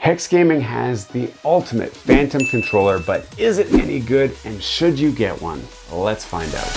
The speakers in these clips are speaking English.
Hex Gaming has the ultimate Phantom controller, but is it any good and should you get one? Let's find out.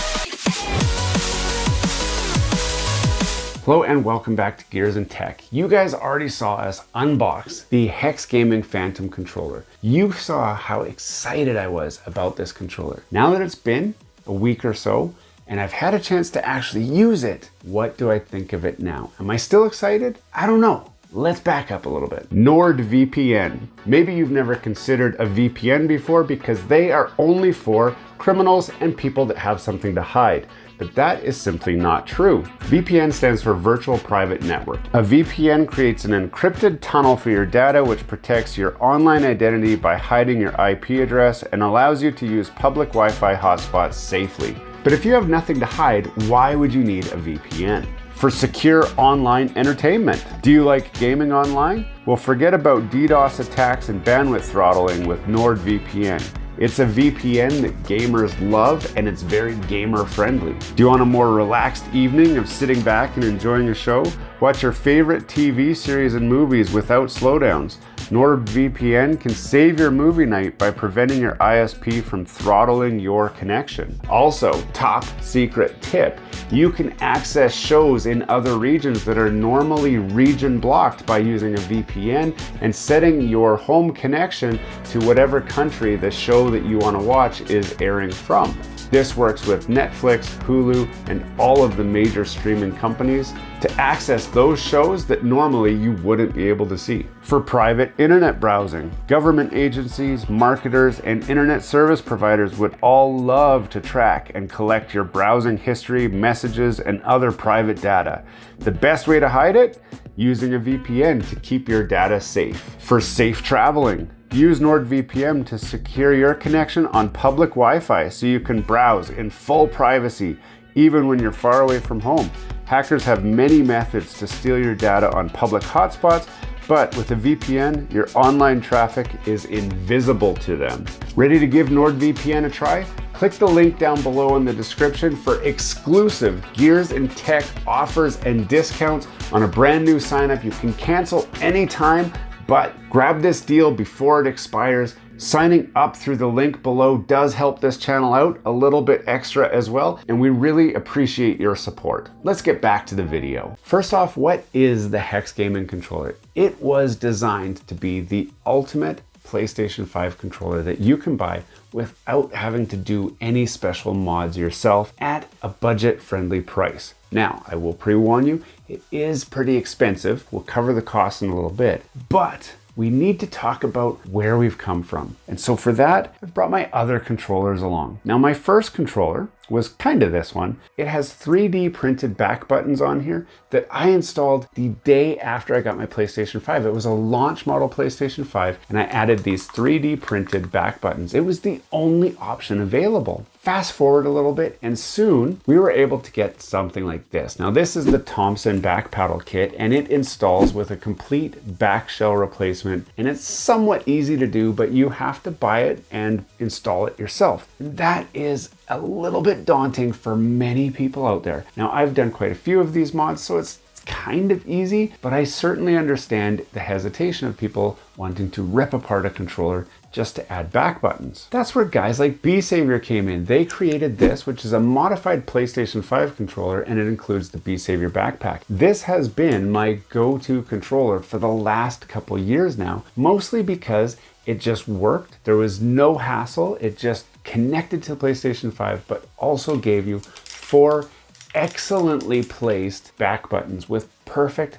Hello and welcome back to Gears and Tech. You guys already saw us unbox the Hex Gaming Phantom controller. You saw how excited I was about this controller. Now that it's been a week or so, and I've had a chance to actually use it, what do I think of it now? Am I still excited? I don't know. Let's back up a little bit. NordVPN. Maybe you've never considered a VPN before because they are only for criminals and people that have something to hide. But that is simply not true. VPN stands for Virtual Private Network. A VPN creates an encrypted tunnel for your data which protects your online identity by hiding your IP address and allows you to use public Wi-Fi hotspots safely. But if you have nothing to hide, why would you need a VPN? For secure online entertainment. Do you like gaming online? Well, forget about DDoS attacks and bandwidth throttling with NordVPN. It's a VPN that gamers love and it's very gamer friendly. Do you want a more relaxed evening of sitting back and enjoying a show? Watch your favorite TV series and movies without slowdowns. NordVPN can save your movie night by preventing your ISP from throttling your connection. Also, top secret tip, you can access shows in other regions that are normally region blocked by using a VPN and setting your home connection to whatever country the show that you want to watch is airing from. This works with Netflix, Hulu, and all of the major streaming companies to access those shows that normally you wouldn't be able to see. For private internet browsing, government agencies, marketers, and internet service providers would all love to track and collect your browsing history, messages, and other private data. The best way to hide it? Using a VPN to keep your data safe. For safe traveling, use NordVPN to secure your connection on public Wi-Fi so you can browse in full privacy even when you're far away from home. Hackers have many methods to steal your data on public hotspots, but with a VPN, your online traffic is invisible to them. Ready to give NordVPN a try? Click the link down below in the description for exclusive Gears and Tech offers and discounts on a brand new sign-up. You can cancel anytime, but grab this deal before it expires. Signing up through the link below does help this channel out a little bit extra as well, and we really appreciate your support. Let's get back to the video. First off, what is the Hex Gaming controller? It was designed to be the ultimate PlayStation 5 controller that you can buy without having to do any special mods yourself at a budget-friendly price. Now, I will pre-warn you, it is pretty expensive. We'll cover the cost in a little bit, but we need to talk about where we've come from. And so for that, I've brought my other controllers along. Now, my first controller was kind of this one. It has 3D printed back buttons on here that I installed the day after I got my PlayStation 5. It was a launch model PlayStation 5, and I added these 3D printed back buttons. It was the only option available. Fast forward a little bit, and soon we were able to get something like this. Now, this is the Thompson back paddle kit, and it installs with a complete back shell replacement, and it's somewhat easy to do, but you have to buy it and install it yourself. That is a little bit daunting for many people out there. Now, I've done quite a few of these mods, so it's kind of easy, but I certainly understand the hesitation of people wanting to rip apart a controller just to add back buttons. That's where guys like B-Savior came in. They created this, which is a modified PlayStation 5 controller, and it includes the B-Savior backpack. This has been my go-to controller for the last couple years now, mostly because it just worked. There was no hassle. It just connected to the PlayStation 5, but also gave you 4 excellently placed back buttons with perfect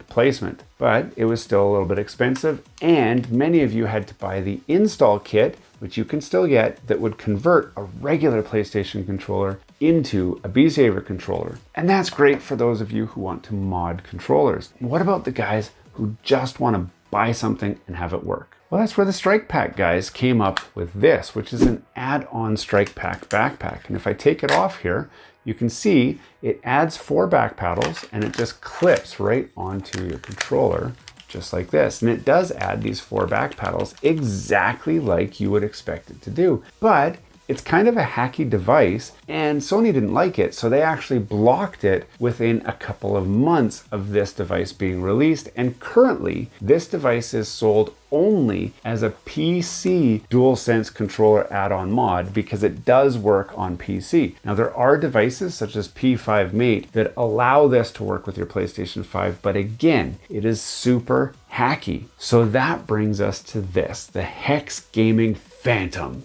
placement. But it was still a little bit expensive, and many of you had to buy the install kit, which you can still get, that would convert a regular PlayStation controller into a B-Savior controller. And that's great for those of you who want to mod controllers. What about the guys who just want to buy something and have it work? Well, that's where the Strike Pack guys came up with this, which is an add-on Strike Pack backpack. And if I take it off here, you can see it adds 4 back paddles and it just clips right onto your controller, just like this. And it does add these 4 back paddles exactly like you would expect it to do. But It's kind of a hacky device, and Sony didn't like it, so they actually blocked it within a couple of months of this device being released, and currently this device is sold only as a PC DualSense controller add-on mod because it does work on PC. Now there are devices such as P5 Mate that allow this to work with your PlayStation 5, but again, it is super hacky. So that brings us to this, the Hex Gaming Phantom.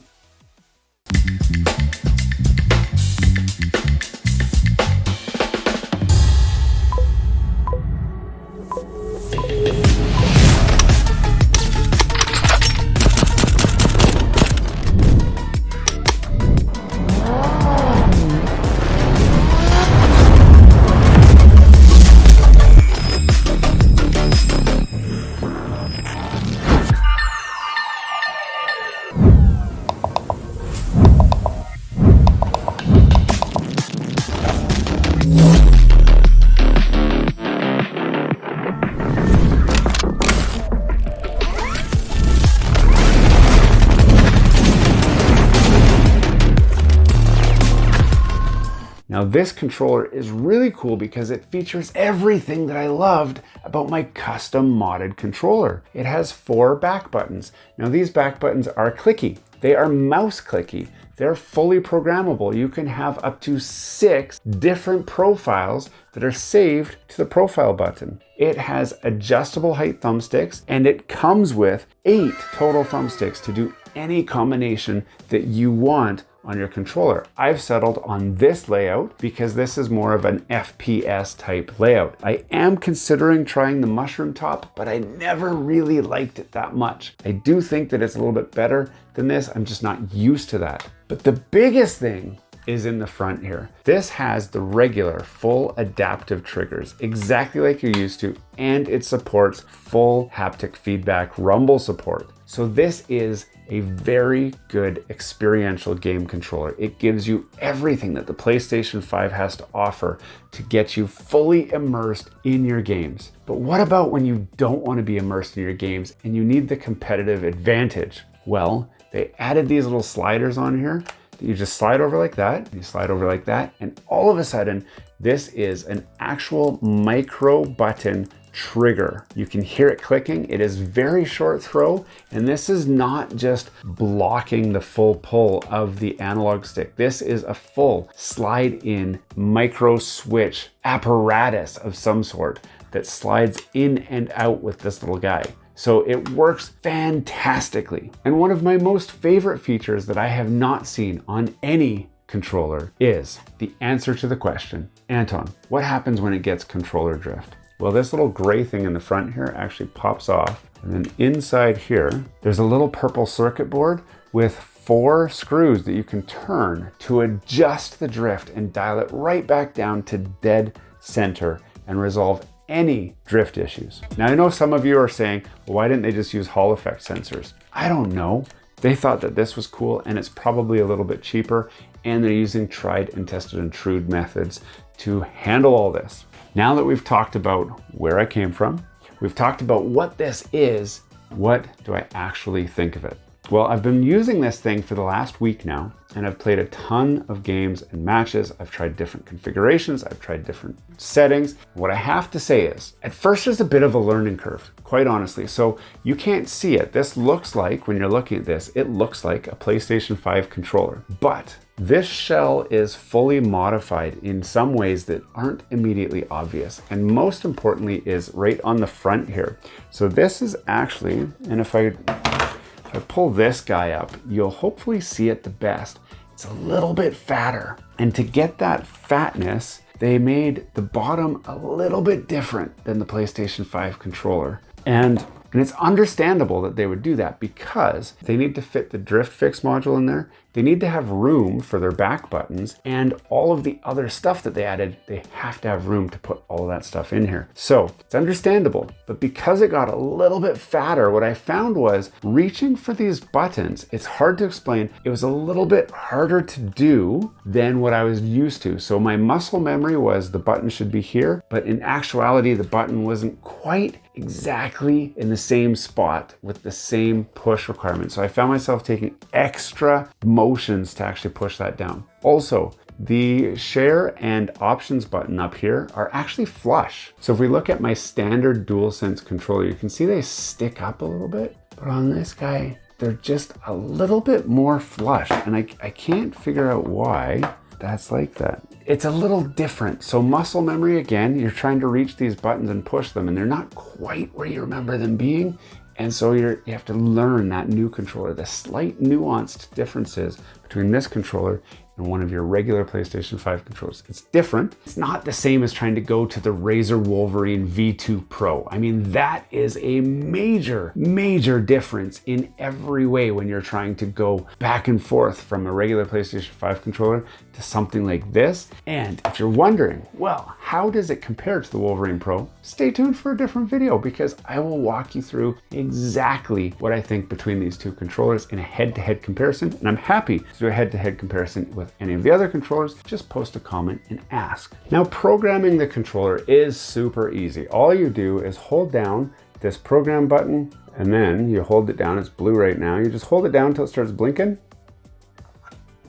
Now this controller is really cool because it features everything that I loved about my custom modded controller. It has 4 back buttons. Now these back buttons are clicky. They are mouse clicky. They're fully programmable. You can have up to 6 different profiles that are saved to the profile button. It has adjustable height thumbsticks, and it comes with 8 total thumbsticks to do any combination that you want on your controller. I've settled on this layout because this is more of an FPS type layout. I am considering trying the mushroom top, but I never really liked it that much. I do think that it's a little bit better than this. I'm just not used to that. But the biggest thing is in the front here. This has the regular full adaptive triggers, exactly like you're used to, and it supports full haptic feedback rumble support. So this is a very good experiential game controller. It gives you everything that the PlayStation 5 has to offer to get you fully immersed in your games. But what about when you don't want to be immersed in your games and you need the competitive advantage? Well, they added these little sliders on here. You just slide over like that, you slide over like that, and all of a sudden, this is an actual micro button trigger. You can hear it clicking. It is very short throw, and this is not just blocking the full pull of the analog stick. This is a full slide in micro switch apparatus of some sort that slides in and out with this little guy. So it works fantastically. And one of my most favorite features that I have not seen on any controller is the answer to the question, Anton, what happens when it gets controller drift? Well, this little gray thing in the front here actually pops off. And then inside here, there's a little purple circuit board with 4 screws that you can turn to adjust the drift and dial it right back down to dead center and resolve any drift issues. Now I know some of you are saying, well, why didn't they just use Hall effect sensors? I don't know. They thought that this was cool, and it's probably a little bit cheaper, and they're using tried and tested and true methods to handle all this. Now that we've talked about where I came from, we've talked about what this is, what do I actually think of it? Well, I've been using this thing for the last week now, and I've played a ton of games and matches. I've tried different configurations. I've tried different settings. What I have to say is, at first there's a bit of a learning curve, quite honestly. So you can't see it. This looks like, when you're looking at this, it looks like a PlayStation 5 controller. But this shell is fully modified in some ways that aren't immediately obvious. And most importantly is right on the front here. So this is actually, and if I pull this guy up, you'll hopefully see it the best. It's a little bit fatter. And to get that fatness, they made the bottom a little bit different than the PlayStation 5 controller. And it's understandable that they would do that because they need to fit the drift fix module in there. They need to have room for their back buttons, and all of the other stuff that they added, they have to have room to put all of that stuff in here. So it's understandable, but because it got a little bit fatter, what I found was reaching for these buttons, it's hard to explain. It was a little bit harder to do than what I was used to. So my muscle memory was the button should be here, but in actuality, the button wasn't quite exactly in the same spot with the same push requirement. So I found myself taking extra motions to actually push that down. Also, the share and options button up here are actually flush. So if we look at my standard DualSense controller, you can see they stick up a little bit, but on this guy, they're just a little bit more flush. And I can't figure out why that's like that. It's a little different. So muscle memory, again, you're trying to reach these buttons and push them, and they're not quite where you remember them being. And so you have to learn that new controller, the slight nuanced differences between this controller and one of your regular PlayStation 5 controllers. It's different. It's not the same as trying to go to the Razer Wolverine V2 Pro. I mean, that is a major, major difference in every way when you're trying to go back and forth from a regular PlayStation 5 controller to something like this. And if you're wondering, well, how does it compare to the Wolverine Pro? Stay tuned for a different video because I will walk you through exactly what I think between these two controllers in a head-to-head comparison. And I'm happy to do a head-to-head comparison with any of the other controllers. Just post a comment and ask. Now, programming the controller is super easy. All you do is hold down this program button, and then you hold it down. It's blue right now. You just hold it down until it starts blinking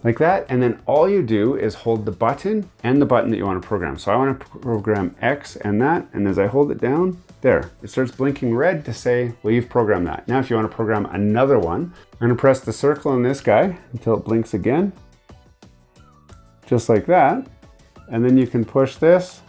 like that. And then all you do is hold the button and the button that you want to program. So I want to program X and that. And as I hold it down, there, it starts blinking red to say, well, you've programmed that. Now, if you want to program another one, I'm going to press the circle on this guy until it blinks again, just like that. And then you can push this,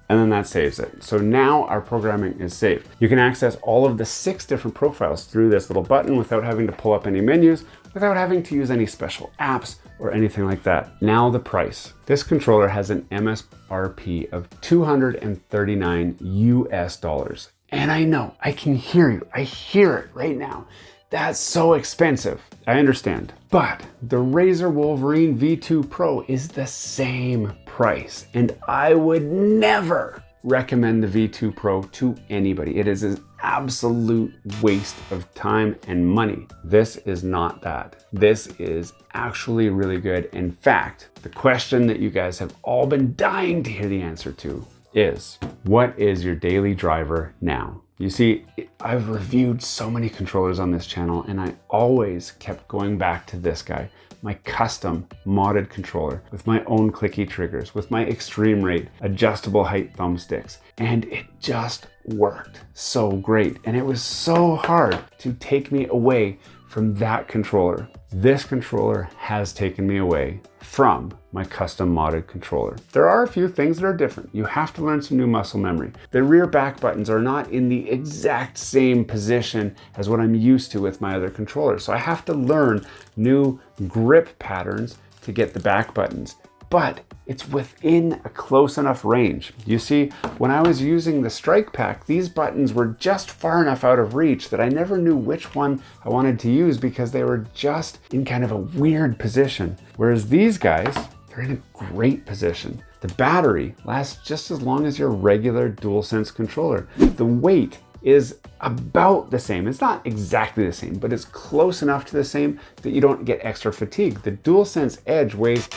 and then that saves it. So now our programming is saved. You can access all of the 6 different profiles through this little button without having to pull up any menus, without having to use any special apps or anything like that. Now the price. This controller has an MSRP of $239 US. And I know, I can hear you. I hear it right now. That's so expensive. I understand. But the Razer Wolverine V2 Pro is the same price. And I would never recommend the V2 Pro to anybody. It is an absolute waste of time and money. This is not that. This is actually really good. In fact, the question that you guys have all been dying to hear the answer to is, what is your daily driver now? You see, I've reviewed so many controllers on this channel, and I always kept going back to this guy, my custom modded controller with my own clicky triggers, with my extreme rate, adjustable height thumbsticks. And it just worked so great. And it was so hard to take me away from that controller. This controller has taken me away from my custom modded controller. There are a few things that are different. You have to learn some new muscle memory. The rear back buttons are not in the exact same position as what I'm used to with my other controllers. So I have to learn new grip patterns to get the back buttons. But it's within a close enough range. You see, when I was using the Strike Pack, these buttons were just far enough out of reach that I never knew which one I wanted to use because they were just in kind of a weird position. Whereas these guys, they're in a great position. The battery lasts just as long as your regular DualSense controller. The weight is about the same. It's not exactly the same, but it's close enough to the same that you don't get extra fatigue. The DualSense Edge weighs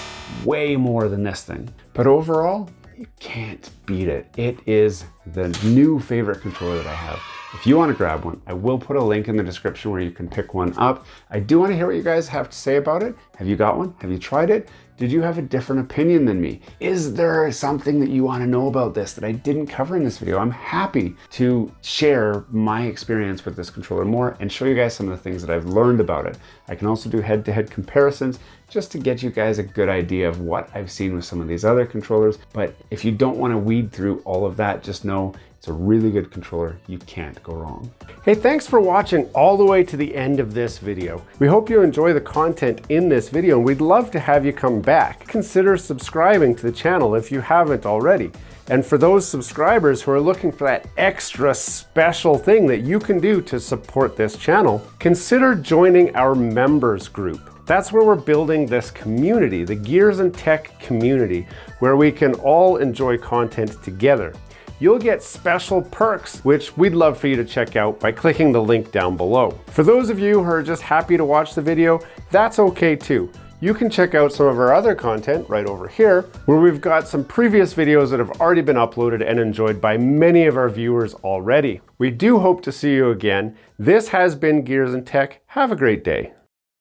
way more than this thing. But overall, you can't beat it. It is the new favorite controller that I have. If you want to grab one, I will put a link in the description where you can pick one up. I do want to hear what you guys have to say about it. Have you got one? Have you tried it? Did you have a different opinion than me? Is there something that you want to know about this that I didn't cover in this video? I'm happy to share my experience with this controller more and show you guys some of the things that I've learned about it. I can also do head-to-head comparisons just to get you guys a good idea of what I've seen with some of these other controllers. But if you don't want to weed through all of that, just know it's a really good controller. You can't go wrong. Hey, thanks for watching all the way to the end of this video. We hope you enjoy the content in this video, and we'd love to have you come back. Consider subscribing to the channel if you haven't already. And for those subscribers who are looking for that extra special thing that you can do to support this channel, consider joining our members group. That's where we're building this community, the Gears and Tech community, where we can all enjoy content together. You'll get special perks, which we'd love for you to check out by clicking the link down below. For those of you who are just happy to watch the video, that's okay too. you can check out some of our other content right over here, where we've got some previous videos that have already been uploaded and enjoyed by many of our viewers already. We do hope to see you again. This has been Gears and Tech. Have a great day.